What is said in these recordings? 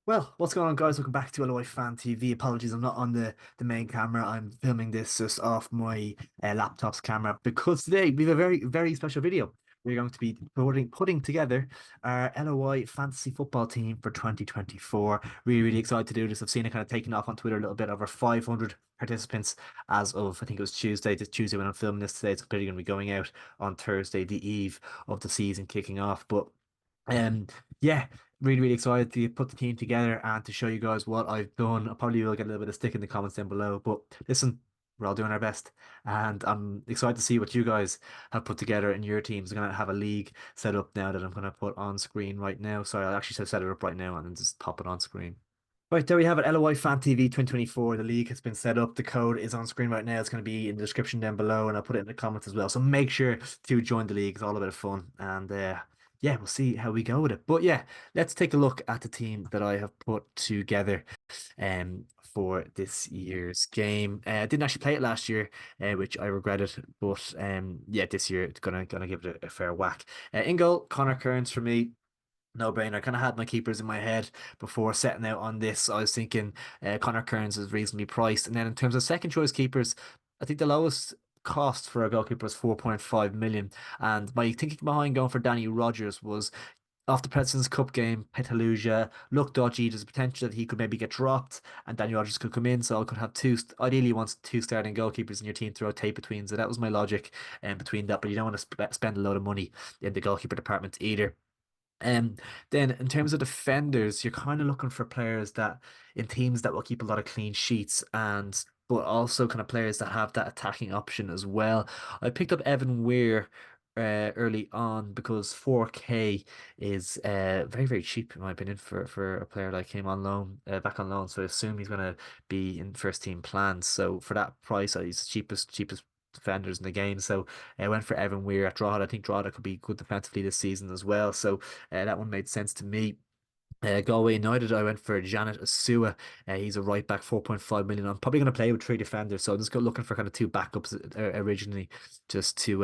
Well, what's going on, guys? Welcome back to LOI Fan TV. Apologies, I'm not on the main camera. I'm filming this just off my laptop's camera because today we have a very special video. We're going to be putting together our LOI fantasy football team for 2024. Really excited to do this. I've seen it kind of taking off on Twitter a little bit. Over 500 participants as of, I think it was Tuesday. This Tuesday when I'm filming this today. It's clearly going to be going out on Thursday, the eve of the season kicking off. But um, yeah, really excited to put the team together and to show you guys what I've done. I probably will get a little bit of stick in the comments down below, but listen, we're all doing our best, and I'm excited to see what you guys have put together in your teams. I'm gonna have a league set up now that I'm gonna put on screen right now. Sorry, I'll actually set it up right now and then just pop it on screen. Right, there we have it. LOI Fan TV 2024. The league has been set up. The code is on screen right now. It's going to be in the description down below, and I'll put it in the comments as well. So make sure to join the league. It's all a bit of fun. And yeah, we'll see how we go with it. But yeah, let's take a look at the team that I have put together for this year's game. I didn't actually play it last year, which I regretted. But yeah, this year it's gonna give it a fair whack. In goal, Connor Kearns for me. No brainer. I kind of had my keepers in my head before setting out on this. I was thinking Connor Kearns is reasonably priced. And then in terms of second choice keepers, I think the lowest cost for a goalkeeper was 4.5 million. And my thinking behind going for Danny Rogers was off the President's Cup game, Petaluma looked dodgy. There's a potential that he could maybe get dropped and Danny Rogers could come in. So I could have ideally you want two starting goalkeepers in your team to rotate between. So that was my logic between that. But you don't want to spend a lot of money in the goalkeeper department either. Um, then in terms of defenders, you're kind of looking for players that in teams that will keep a lot of clean sheets and but also kind of players that have that attacking option as well. I picked up Evan Weir early on because 4K is very cheap in my opinion for a player that came on loan back on loan. So I assume he's going to be in first team plans. So for that price, he's the cheapest defenders in the game. So I went for Evan Weir at Drogheda. I think Drogheda could be good defensively this season as well. So that one made sense to me. Galway United, I went for Janet Asua. He's a right back, 4.5 million. I'm probably going to play with three defenders, so I'm just looking for kind of two backups originally, just to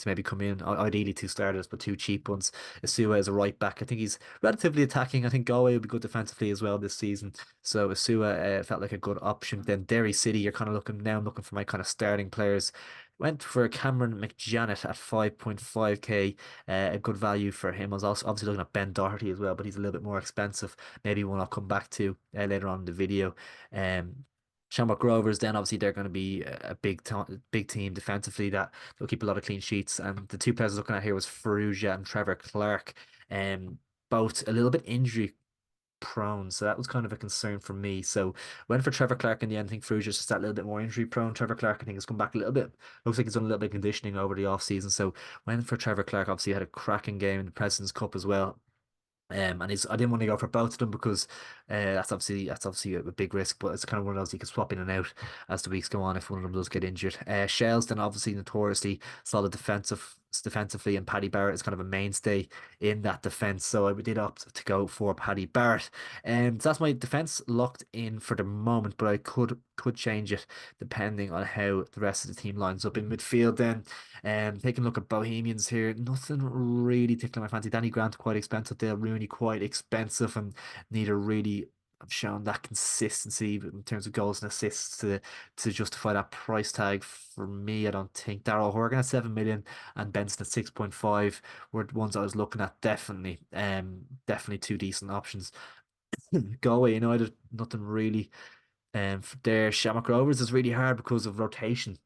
maybe come in. Ideally, two starters, but two cheap ones. Asua is a right back. I think he's relatively attacking. I think Galway will be good defensively as well this season. So Asua felt like a good option. Then Derry City, you're kind of looking now. I'm looking for my kind of starting players. Went for Cameron McJanet at 5.5k, a good value for him. I was also obviously looking at Ben Doherty as well, but he's a little bit more expensive. Maybe one I'll come back to later on in the video. Shamrock Rovers, then obviously they're going to be a big team defensively that will keep a lot of clean sheets. And the two players I was looking at here was Ferrugia and Trevor Clark. Both a little bit injury prone, so that was kind of a concern for me. So went for Trevor Clark in the end. I think Fruger's just that little bit more injury prone. Trevor Clark, I think, has come back a little bit. Looks like he's done a little bit of conditioning over the off season. So went for Trevor Clark. Obviously, had a cracking game in the President's Cup as well. And I didn't want to go for both of them because that's obviously a big risk, but it's kind of one of those you can swap in and out as the weeks go on if one of them does get injured. Shells then obviously notoriously solid defensively, and Paddy Barrett is kind of a mainstay in that defense. So I did opt to go for Paddy Barrett, and so that's my defense locked in for the moment. But I could change it depending on how the rest of the team lines up in midfield. Then taking a look at Bohemians here, nothing really tickling my fancy. Danny Grant quite expensive. Dale Rooney quite expensive, and neither really have shown that consistency in terms of goals and assists to justify that price tag for me. I don't think Daryl Horgan at 7 million and Benson at 6.5 were the ones I was looking at. Definitely two decent options. Galway United, nothing really. For their Shamrock Rovers is really hard because of rotation.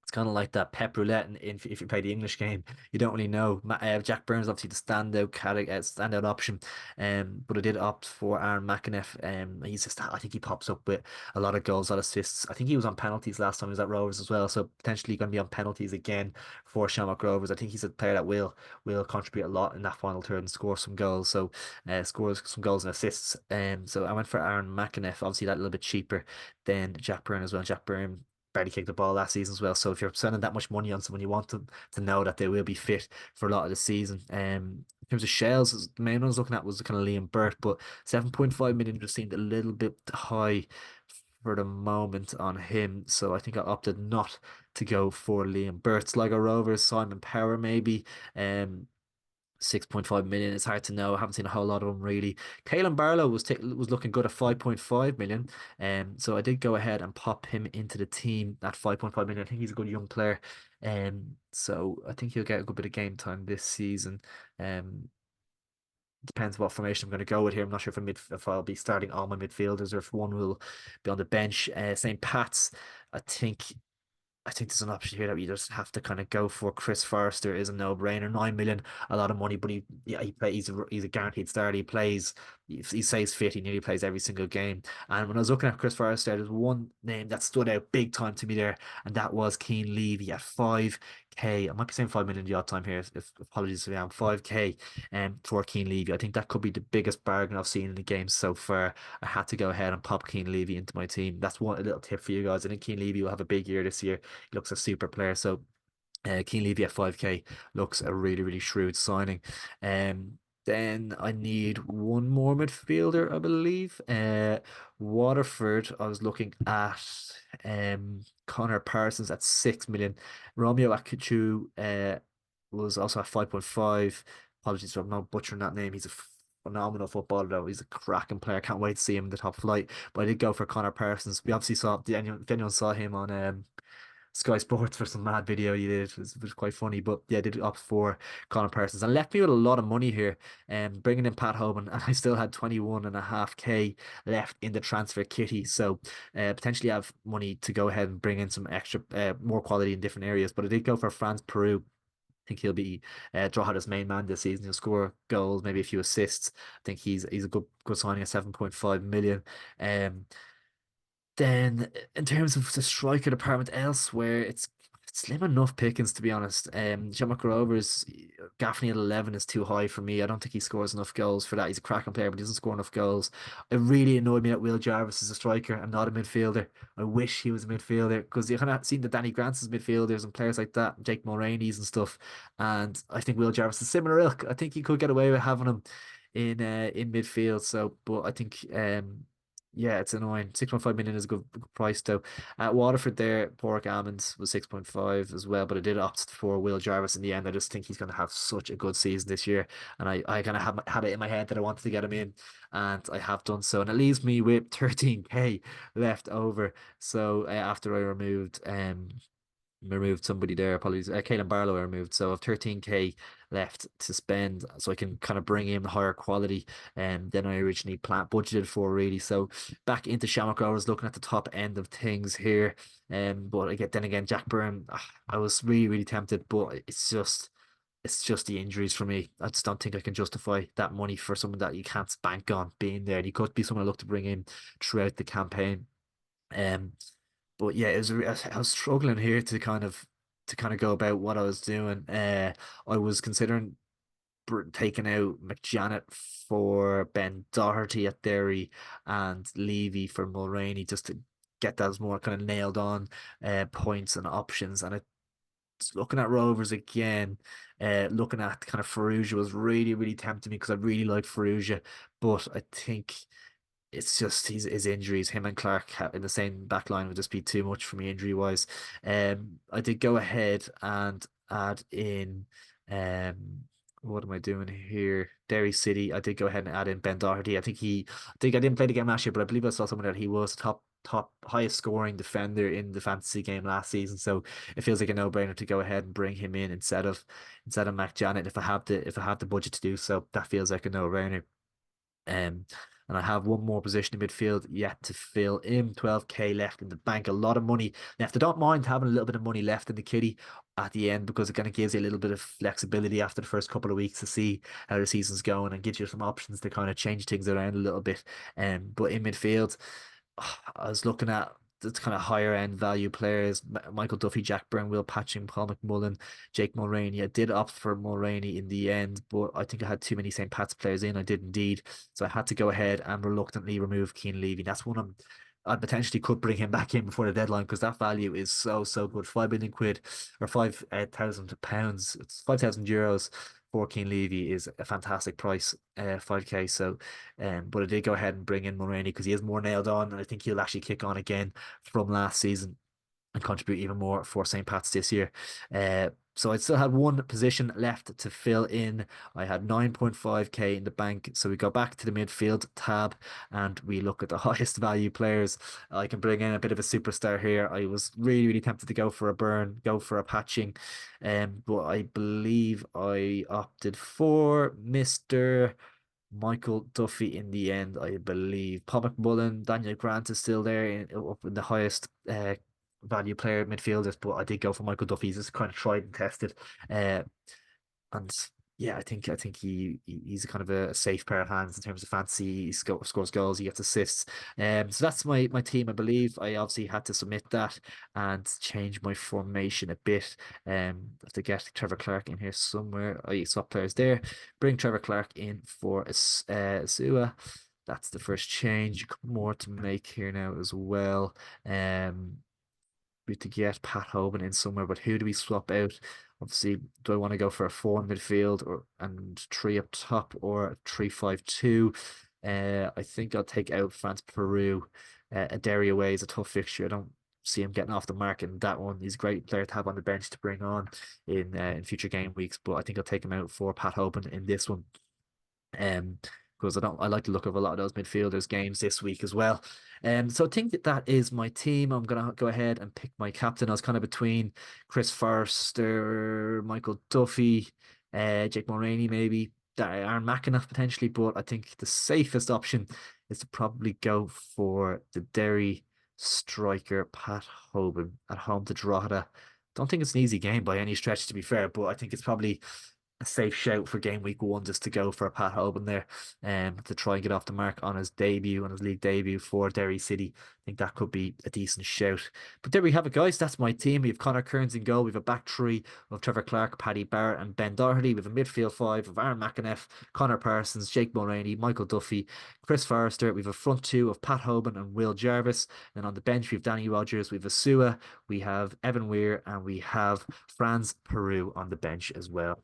It's kind of like that pep roulette if you play the English game. You don't really know. Jack Burns obviously the standout option, but I did opt for Aaron McEneff. He's just I think he pops up with a lot of goals, a lot of assists. I think he was on penalties last time he was at Rovers as well, so potentially going to be on penalties again for Shamrock Rovers. I think he's a player that will contribute a lot in that final third and score some goals. So scores some goals and assists. So I went for Aaron McEneff. Obviously that a little bit cheaper than Jack Byrne as well. Jack Byrne barely kicked the ball last season as well. So if you're spending that much money on someone, you want them to know that they will be fit for a lot of the season. In terms of shells, the main one I was looking at was kind of Liam Burt, but 7.5 million just seemed a little bit high for the moment on him. So I think I opted not to go for Liam Burt. Sligo Rovers, Simon Power maybe. Um, 6.5 million. It's hard to know. I haven't seen a whole lot of them really. Caelan Barlow was looking good at 5.5 million. So I did go ahead and pop him into the team at 5.5 million. I think he's a good young player. So I think he'll get a good bit of game time this season. Um, Depends what formation I'm going to go with here. I'm not sure if I'll be starting all my midfielders or if one will be on the bench. St. Pat's, I think I think there's an option here that we just have to kind of go for. Chris Forrester is a no-brainer. 9 million, a lot of money, but he's a guaranteed starter. He stays fit. He nearly plays every single game. And when I was looking at Chris Forrester, there's one name that stood out big time to me there, and that was Keane Levy at 5K. I might be saying 5 million the odd time here. If apologies if I am 5K for Keane Levy. I think that could be the biggest bargain I've seen in the game so far. I had to go ahead and pop Keane Levy into my team. That's one a little tip for you guys. I think Keane Levy will have a big year this year. He looks a super player. So Keane Levy at 5K looks a really, really shrewd signing. Then I need one more midfielder, I believe. Waterford, I was looking at Connor Parsons at 6 million. Romeo Akachu was also at 5.5. Apologies for I'm not butchering that name. He's a phenomenal footballer though. He's a cracking player. Can't wait to see him in the top flight. But I did go for Connor Parsons. We obviously saw if anyone saw him on Sky Sports for some mad video he did. It was quite funny. But yeah, I did opt for Colin Parsons and left me with a lot of money here. Bringing in Pat Hoban, and I still had 21.5K left in the transfer kitty. So potentially have money to go ahead and bring in some extra, more quality in different areas. But I did go for France Peru. I think he'll be Droghada's main man this season. He'll score goals, maybe a few assists. I think he's a good signing at 7.5 million. Um, then, in terms of the striker department elsewhere, it's slim enough pickings to be honest. Shamrock Rovers, Gaffney at 11 is too high for me. I don't think he scores enough goals for that. He's a cracking player, but he doesn't score enough goals. It really annoyed me that Will Jarvis is a striker and not a midfielder. I wish he was a midfielder because you kind of seen the Danny Grants midfielders and players like that, Jake Mulroney's and stuff. And I think Will Jarvis is similar ilk. I think you could get away with having him in midfield. So, but I think yeah, it's annoying. 6.5 million is a good price though. At Waterford there, Pork Almonds was 6.5 as well, but I did opt for Will Jarvis in the end. I just think he's going to have such a good season this year. And I kind of had it in my head that I wanted to get him in, and I have done so. And it leaves me with 13K left over. So after I removed somebody there. Apologies. Caelan Barlow I removed. So I have 13K left to spend so I can kind of bring in higher quality than I originally budgeted for really. So back into Shamrock Rovers looking at the top end of things here. But I get then again Jack Byrne. I was really, really tempted, but it's just the injuries for me. I just don't think I can justify that money for someone that you can't bank on being there. And he could be someone I look to bring in throughout the campaign. Um, but yeah, I was struggling here to kind of go about what I was doing. I was considering taking out McJanet for Ben Doherty at Derry and Levy for Mulroney just to get those more kind of nailed on points and options. And it's looking at Rovers again, looking at kind of Ferrugia was really, really tempting me because I really like Ferrugia, but I think it's just his injuries. Him and Clark in the same back line would just be too much for me injury wise. I did go ahead and add in what am I doing here? Derry City. I did go ahead and add in Ben Doherty. I think I didn't play the game last year, but I believe I saw someone that he was top highest scoring defender in the fantasy game last season. So it feels like a no-brainer to go ahead and bring him in instead of Mac Janet. If I have the budget to do so, that feels like a no-brainer. Um, and I have one more position in midfield yet to fill in. 12K left in the bank, a lot of money left. I don't mind having a little bit of money left in the kitty at the end because it kind of gives you a little bit of flexibility after the first couple of weeks to see how the season's going and gives you some options to kind of change things around a little bit. But in midfield, I was looking at the kind of higher end value players, Michael Duffy, Jack Byrne, Will Patching, Paul McMullen, Jake Mulroney. I did opt for Mulroney in the end, but I think I had too many St. Pat's players in. I did indeed. So I had to go ahead and reluctantly remove Keane Levy. That's one I potentially could bring him back in before the deadline because that value is so, so good. 5 million quid or 5,000 pounds. It's 5,000 euros for Keane Levy is a fantastic price, 5K. So but I did go ahead and bring in Mulroney because he is more nailed on, and I think he'll actually kick on again from last season and contribute even more for St. Pat's this year. So I still had one position left to fill in. I had 9.5k in the bank. So we go back to the midfield tab and we look at the highest value players. I can bring in a bit of a superstar here. I was really, really tempted to go for a burn, go for a patching. But I believe I opted for Mr. Michael Duffy in the end, I believe. Paul McMullen, Daniel Grant is still there up in the highest value player midfielders, but I did go for Michael Duffy. He's just kind of tried and tested. Uh, and yeah, I think he's kind of a safe pair of hands in terms of fantasy. He scores goals, he gets assists. So that's my team. I believe I obviously had to submit that and change my formation a bit. Have to get Trevor Clark in here somewhere. I swap players there. Bring Trevor Clark in for Sua. That's the first change. More to make here now as well. We to get Pat Hoban in somewhere, but who do we swap out? Obviously, do I want to go for a four in midfield or and three up top or a 3-5-2? I think I'll take out France Peru. A Derry away is a tough fixture. I don't see him getting off the mark in that one. He's a great player to have on the bench to bring on in future game weeks, but I think I'll take him out for Pat Hoban in this one. Um, because I like the look of a lot of those midfielders games this week as well. So I think that that is my team. I'm gonna go ahead and pick my captain. I was kind of between Chris Forster, Michael Duffy, Jake Mulroney, maybe Aaron McEnough potentially, but I think the safest option is to probably go for the Derry striker Pat Hoban at home to Drogheda. Don't think it's an easy game by any stretch, to be fair, but I think it's probably a safe shout for game week 1 just to go for a Pat Hoban there to try and get off the mark on his debut, on his league debut for Derry City. I think that could be a decent shout. But there we have it, guys. That's my team. We have Connor Kearns in goal. We have a back three of Trevor Clark, Paddy Barrett, and Ben Doherty. We have a midfield five of Aaron McEneff, Connor Parsons, Jake Mulroney, Michael Duffy, Chris Forrester. We have a front two of Pat Hoban and Will Jarvis. Then on the bench, we have Danny Rogers, we have Asua, we have Evan Weir, and we have Franz Peru on the bench as well.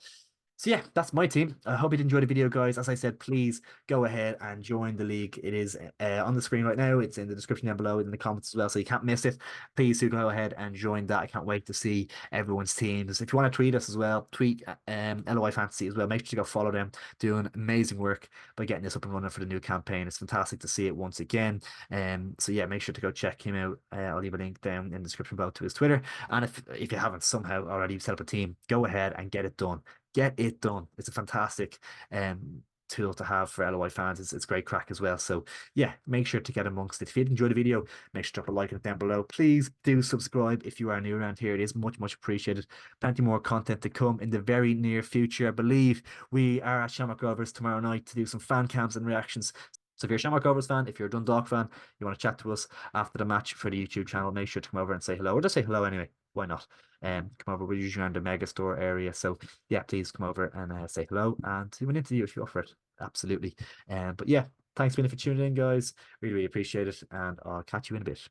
So yeah, that's my team. I hope you did enjoy the video, guys. As I said, please go ahead and join the league. It is on the screen right now. It's in the description down below in the comments as well, so you can't miss it. Please do go ahead and join that. I can't wait to see everyone's teams. If you want to tweet us as well, tweet LOI Fantasy as well. Make sure to go follow them. Doing amazing work by getting this up and running for the new campaign. It's fantastic to see it once again. So yeah, make sure to go check him out. I'll leave a link down in the description below to his Twitter. And if you haven't somehow already set up a team, go ahead and get it done. Get it done. It's a fantastic tool to have for LOI fans. It's great crack as well. So yeah, make sure to get amongst it. If you did enjoy the video, make sure to drop a like on it down below. Please do subscribe if you are new around here. It is much, much appreciated. Plenty more content to come in the very near future. I believe we are at Shamrock Rovers tomorrow night to do some fan cams and reactions. So if you're a Shamrock Rovers fan, if you're a Dundalk fan, you want to chat to us after the match for the YouTube channel, make sure to come over and say hello, or just say hello anyway. Why not? Come over. We're usually around the mega store area, so yeah, please come over and say hello and do an interview if you offer it. Absolutely. But yeah, thanks for tuning in, guys. Really, really appreciate it, and I'll catch you in a bit.